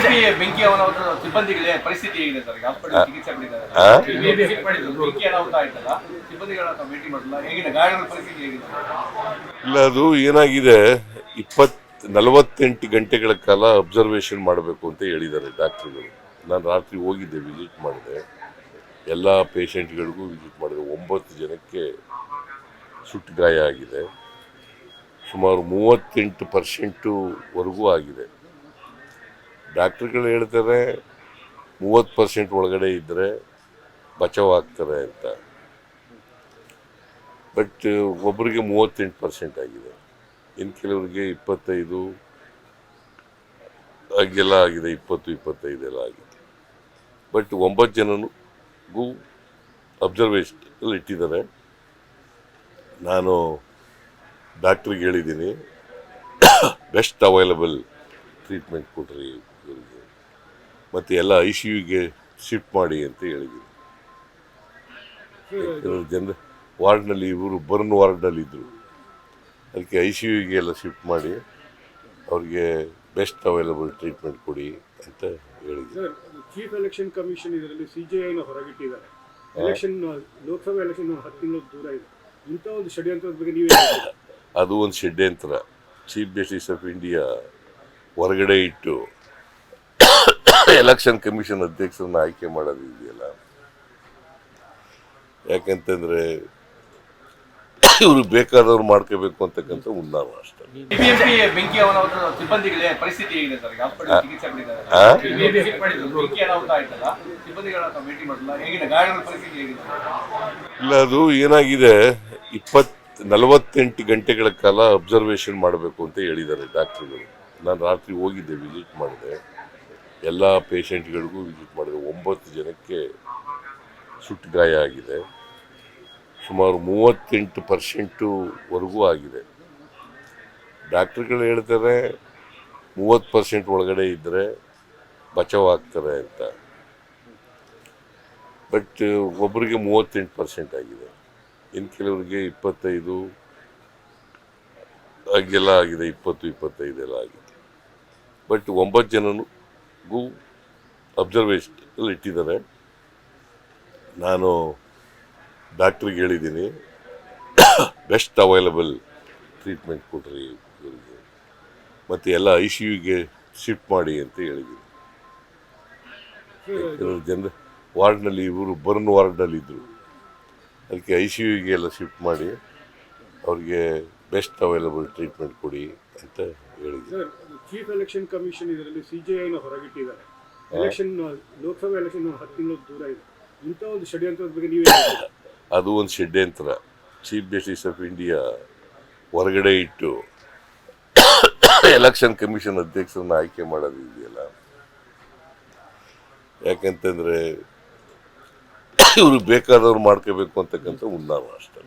BJP ಬೆಂಕಿ ಅನಾಹುತ ಸಿಬ್ಬಂದಿಗಳ ಪರಿಸ್ಥಿತಿ ಹೇಗಿದೆ ಸರ್? ಹಾಸ್ಪಿಟಲ್ ಚಿಕಿತ್ಸೆ ಪಡೆದಿದ್ದಾರೆ. ಬೆಂಕಿ ಅನಾಹುತ ಆಯ್ತಲ್ಲ, ಸಿಬ್ಬಂದಿಗಳ ಭೇಟಿ ಮಾಡಲ್ಲ, ಹೇಗಿದೆ ಗಾಯಗಳ ಪರಿಸ್ಥಿತಿ ಹೇಗಿದೆ? ಇಲ್ಲ, ಅದು ಏನಾಗಿದೆ, 48 ಗಂಟೆಗಳ ಕಾಲ ಅಬ್ಸರ್ವೇಷನ್ ಮಾಡಬೇಕು ಅಂತ ಹೇಳಿದ್ದಾರೆ ಡಾಕ್ಟರ್ಗಳು. ನಾನು ರಾತ್ರಿ ಹೋಗಿದ್ದೆ, ವಿಸಿಟ್ ಮಾಡಿದೆ, ಎಲ್ಲ ಪೇಷಂಟ್ಗಳಿಗೂ ವಿಸಿಟ್ ಮಾಡಿದೆ. 9 ಜನಕ್ಕೆ ಸುಟ್ಟು ಗಾಯ ಆಗಿದೆ, ಸುಮಾರು 38% ಆಗಿದೆ. ಡಾಕ್ಟರ್ಗಳು ಹೇಳ್ತಾರೆ 30% ಒಳಗಡೆ ಇದ್ದರೆ ಬಚಾವ್ ಆಗ್ತಾರೆ ಅಂತ, ಬಟ್ ಒಬ್ಬರಿಗೆ 38% ಆಗಿದೆ, ಇನ್ನು ಕೆಲವರಿಗೆ 25 ಹಾಗೆಲ್ಲ ಆಗಿದೆ, 20-25 ಎಲ್ಲ ಆಗಿದೆ. ಬಟ್ 9 ಜನನಿಗೂ ಅಬ್ಸರ್ವೇಷನ್ ಇಟ್ಟಿದ್ದಾರೆ. ನಾನು ಡಾಕ್ಟ್ರಿಗೆ ಹೇಳಿದ್ದೀನಿ, ಬೆಸ್ಟ್ ಅವೈಲಬಲ್ ಟ್ರೀಟ್ಮೆಂಟ್ ಕೊಡ್ರಿ ಇವರಿಗೆ, ಮತ್ತು ಎಲ್ಲ ICUಗೆ ಶಿಫ್ಟ್ ಮಾಡಿ ಅಂತ ಹೇಳಿದ್ದೀನಿ. ಕೆಲವರು ಜನರು ವಾರ್ಡ್ನಲ್ಲಿ, ಇವರು ಬರ್ನ್ ವಾರ್ಡ್ನಲ್ಲಿದ್ದರು, ಅದಕ್ಕೆ ICUಗೆ ಎಲ್ಲ ಶಿಫ್ಟ್ ಮಾಡಿ ಅವ್ರಿಗೆ ಬೆಸ್ಟ್ ಅವೈಲಬಲ್ ಟ್ರೀಟ್ಮೆಂಟ್ ಕೊಡಿ ಅಂತ ಹೇಳಿದ್ದೀನಿ. ಚೀಫ್ ಎಲೆಕ್ಷನ್ ಕಮಿಷನ್ ಇದರಲ್ಲಿ CJIನ ಹೊರಗಿಟ್ಟಿದ್ದಾರೆ. ಎಲೆಕ್ಷನ್, ಲೋಕಸಭಾ ಎಲೆಕ್ಷನ್ 10 ತಿಂಗಳು ದೂರ ಇದೆ. ಇಂಥ ಒಂದು ಷಡ್ಯಂತ್ರದ ಬಗ್ಗೆ ನೀವೇ ಅದು ಒಂದು ಷಡ್ಯಂತ್ರ. ಚೀಫ್ ಜಸ್ಟಿಸ್ ಆಫ್ ಇಂಡಿಯಾ ಹೊರಗಡೆ ಇಟ್ಟು ಎಲೆಕ್ಷನ್ ಕಮಿಷನ್ ಅಧ್ಯಕ್ಷರನ್ನ ಆಯ್ಕೆ ಮಾಡೋದು ಇದೆಯಲ್ಲ, ಯಾಕಂತಂದ್ರೆ ಇವರು ಬೇಕಾದವ್ರು ಮಾಡ್ಕೋಬೇಕು ಅಂತಕ್ಕಂಥ ಉನ್ನಾಮ ಅಷ್ಟೇ. ಬಿಜೆಪಿ ಬೆಂಕಿ ಅನಾಹುತ ಸಿಬ್ಬಂದಿಗಳ ಪರಿಸ್ಥಿತಿ ಹೇಗಿದೆ ಸರ್? ಹಾಸ್ಪಿಟಲ್ ಚಿಕಿತ್ಸೆ ಪಡೆದಿದ್ದಾರೆ. ಬೆಂಕಿ ಅನಾಹುತ ಆಯ್ತಲ್ಲ, ಸಿಬ್ಬಂದಿಗಳ ಭೇಟಿ ಮಾಡಲ್ಲ, ಹೇಗಿದೆ ಗಾಯಗಳ ಪರಿಸ್ಥಿತಿ ಹೇಗಿದೆ? ಇಲ್ಲ, ಅದು ಏನಾಗಿದೆ, 48 ಗಂಟೆಗಳ ಕಾಲ ಅಬ್ಸರ್ವೇಷನ್ ಮಾಡಬೇಕು ಅಂತ ಹೇಳಿದ್ದಾರೆ ಡಾಕ್ಟರ್ಗಳು. ನಾನು ರಾತ್ರಿ ಹೋಗಿದ್ದೆ, ವಿಸಿಟ್ ಮಾಡಿದೆ, ಎಲ್ಲ ಪೇಷಂಟ್ಗಳಿಗೂ ವಿಸಿಟ್ ಮಾಡಿದೆ. 9 ಜನಕ್ಕೆ ಸುಟ್ಟು ಗಾಯ ಆಗಿದೆ, ಸುಮಾರು 38% ಆಗಿದೆ. ಡಾಕ್ಟರ್ಗಳು ಹೇಳ್ತಾರೆ 30% ಒಳಗಡೆ ಇದ್ದರೆ ಬಚಾವ್ ಆಗ್ತಾರೆ ಅಂತ, ಬಟ್ ಒಬ್ಬರಿಗೆ 38% ಆಗಿದೆ, ಇನ್ನು ಕೆಲವರಿಗೆ 25 ಹಾಗೆಲ್ಲ ಆಗಿದೆ, 20-25 ಎಲ್ಲ ಆಗಿದೆ. ಬಟ್ 9 ಜನನಿಗೂ ಅಬ್ಸರ್ವೇಷನ್ ಇಟ್ಟಿದ್ದಾರೆ. ನಾನು ಡಾಕ್ಟ್ರಿಗೆ ಹೇಳಿದ್ದೀನಿ, ಬೆಸ್ಟ್ ಅವೈಲಬಲ್ ಟ್ರೀಟ್ಮೆಂಟ್ ಕೊಡ್ರಿ ಇವರಿಗೆ, ಮತ್ತು ಎಲ್ಲ ICUಗೆ ಶಿಫ್ಟ್ ಮಾಡಿ ಅಂತ ಹೇಳಿದ್ದೀನಿ. ಕೆಲವರು ಜನರು ವಾರ್ಡ್ನಲ್ಲಿ, ಇವರು ಬರ್ನ್ ವಾರ್ಡ್ನಲ್ಲಿದ್ದರು, ಅದಕ್ಕೆ ICUಗೆ ಎಲ್ಲ ಶಿಫ್ಟ್ ಮಾಡಿ ಅವ್ರಿಗೆ ಬೆಸ್ಟ್ ಅವೈಲಬಲ್ ಟ್ರೀಟ್ಮೆಂಟ್ ಕೊಡಿ ಅಂತ ಹೇಳಿದ್ದೀನಿ. ಚೀಫ್ ಎಲೆಕ್ಷನ್ ಕಮಿಷನ್ ಇದರಲ್ಲಿ CJIನ ಹೊರಗಿಟ್ಟಿದ್ದಾರೆ. ಎಲೆಕ್ಷನ್, ಲೋಕಸಭಾ ಎಲೆಕ್ಷನ್ 10 ತಿಂಗಳು ದೂರ ಇದೆ. ಇಂಥ ಒಂದು ಷಡ್ಯಂತ್ರದ ಬಗ್ಗೆ ನೀವೇ ಅದು ಒಂದು ಷಡ್ಯಂತ್ರ. ಚೀಫ್ ಜಸ್ಟಿಸ್ ಆಫ್ ಇಂಡಿಯಾ ಹೊರಗಡೆ ಇಟ್ಟು ಎಲೆಕ್ಷನ್ ಕಮಿಷನ್ ಅಧ್ಯಕ್ಷರನ್ನ ಆಯ್ಕೆ ಮಾಡೋದು ಇದೆಯಲ್ಲ, ಯಾಕಂತಂದ್ರೆ ಇವರು ಬೇಕಾದವ್ರು ಮಾಡ್ಕೋಬೇಕು ಅಂತಕ್ಕಂಥ ಉನ್ನಾಮ ಅಷ್ಟೇ.